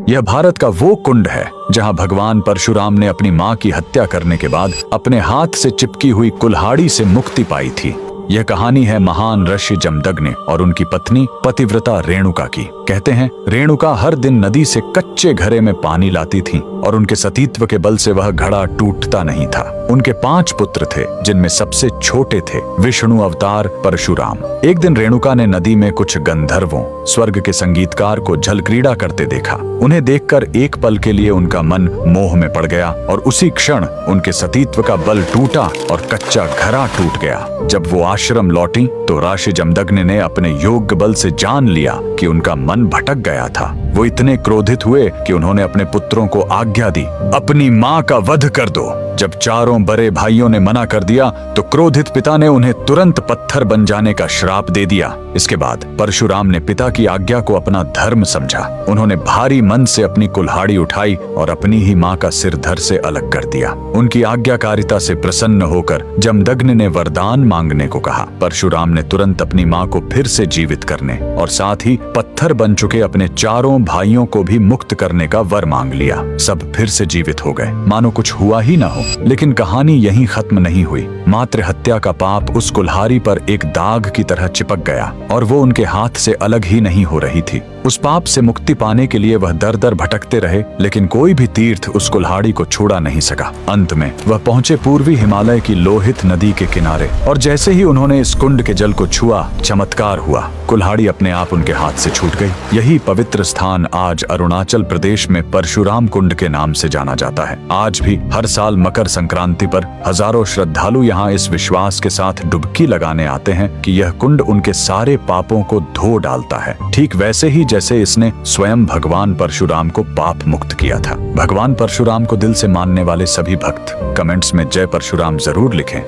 यह भारत का वो कुंड है जहां भगवान परशुराम ने अपनी मां की हत्या करने के बाद अपने हाथ से चिपकी हुई कुल्हाड़ी से मुक्ति पाई थी। यह कहानी है महान ऋषि जमदग्नि और उनकी पत्नी पतिव्रता रेणुका की। कहते हैं रेणुका हर दिन नदी से कच्चे घड़े में पानी लाती थीं और उनके सतीत्व के बल से वह घड़ा टूटता नहीं था। उनके 5 पुत्र थे जिनमें सबसे छोटे थे विष्णु अवतार परशुराम। एक दिन रेणुका ने नदी में कुछ गंधर्वों स्वर्ग के संगीतकार को जल क्रीड़ा करते देखा। उन्हें देखकर एक पल के लिए उनका मन मोह में पड़ गया और उसी क्षण उनके सतीत्व का बल टूटा और कच्चा घड़ा टूट गया। जब वो आश्रम लौटी तो ऋषि जमदग्नि ने अपने योग बल से जान लिया कि उनका मन भटक गया था। वो इतने क्रोधित हुए कि उन्होंने अपने पुत्रों को आज्ञा दी, अपनी मां का वध कर दो। जब चारों बड़े भाइयों ने मना कर दिया तो क्रोधित पिता ने उन्हें तुरंत पत्थर बन जाने का श्राप दे दिया। इसके बाद परशुराम ने पिता की आज्ञा को अपना धर्म समझा। उन्होंने भारी मन से अपनी कुल्हाड़ी उठाई और अपनी ही मां का सिर धड़ से अलग कर दिया। उनकी आज्ञाकारिता से प्रसन्न होकर जमदग्नि ने वरदान मांगने को कहा। परशुराम ने तुरंत अपनी मां को फिर से जीवित करने और साथ ही पत्थर बन चुके अपने चारों भाइयों को भी मुक्त करने का वर मांग लिया। सब फिर से जीवित हो गए, मानो कुछ हुआ ही ना हो। लेकिन कहानी यहीं खत्म नहीं हुई। मातृ हत्या का पाप उस कुल्हाड़ी पर एक दाग की तरह चिपक गया और वो उनके हाथ से अलग ही नहीं हो रही थी। उस पाप से मुक्ति पाने के लिए वह दर दर भटकते रहे, लेकिन कोई भी तीर्थ उस कुल्हाड़ी को छुड़ा नहीं सका। अंत में वह पहुंचे पूर्वी हिमालय की लोहित नदी के किनारे और जैसे ही उन्होंने इस कुंड के जल को छुआ, चमत्कार हुआ। कुल्हाड़ी अपने आप उनके हाथ से छूट गई। यही पवित्र स्थान आज अरुणाचल प्रदेश में परशुराम कुंड के नाम से जाना जाता है। आज भी हर साल मकर संक्रांति पर हजारों श्रद्धालु यहाँ इस विश्वास के साथ डुबकी लगाने आते हैं कि यह कुंड उनके सारे पापों को धो डालता है, ठीक वैसे ही जैसे इसने स्वयं भगवान परशुराम को पाप मुक्त किया था। भगवान परशुराम को दिल से मानने वाले सभी भक्त कमेंट्स में जय परशुराम जरूर लिखें।